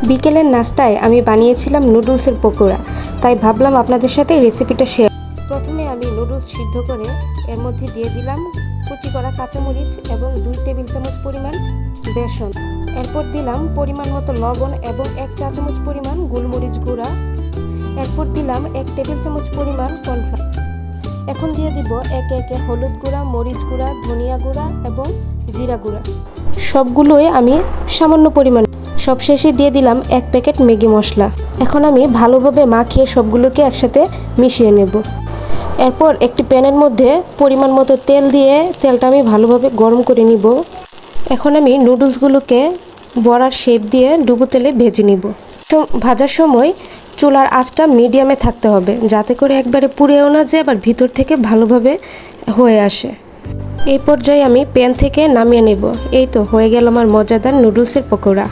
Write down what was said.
বিকেলের নাস্তায় আমি বানিয়েছিলাম নুডলসের পকোড়া, তাই ভাবলাম আপনাদের সাথে রেসিপিটা শেয়ার। প্রথমে আমি নুডলস সিদ্ধ করে এর মধ্যে দিয়ে দিলাম কুচি করা কাঁচামরিচ এবং 2 টেবিল চামচ পরিমাণ বেসন। এরপর দিলাম পরিমাণ মতো লবণ এবং 1 চা চামচ পরিমাণ গোলমরিচ গুঁড়া। এরপর দিলাম 1 টেবিল চামচ পরিমাণ কর্নফ্লাওয়ার। এখন দিয়ে দিব একে একে হলুদ গুঁড়া, মরিচ গুঁড়া, ধনিয়া গুঁড়া এবং জিরা গুঁড়া। সবগুলোই আমি সামান্য পরিমাণ। সবশেষে দিয়ে দিলাম 1 প্যাকেট ম্যাগি মশলা। এখন আমি ভালোভাবে মাখিয়ে সবগুলোকে একসাথে মিশিয়ে নেব। এরপর একটি প্যানের মধ্যে পরিমাণ মতো তেল দিয়ে তেলটা আমি ভালোভাবে গরম করে নিব। এখন আমি নুডলসগুলোকে বড়ার শেপ দিয়ে ডুবো তেলে ভেজে নিব। ভাজার সময় চুলার আঁচটা মিডিয়ামে থাকতে হবে, যাতে করে একবারে পুড়েও না যায়, আবার ভিতর থেকে ভালোভাবে হয়ে আসে। এই পর্যায়ে আমি প্যান থেকে নামিয়ে নেব। এই তো হয়ে গেল আমার মজাদার নুডলসের পকোড়া।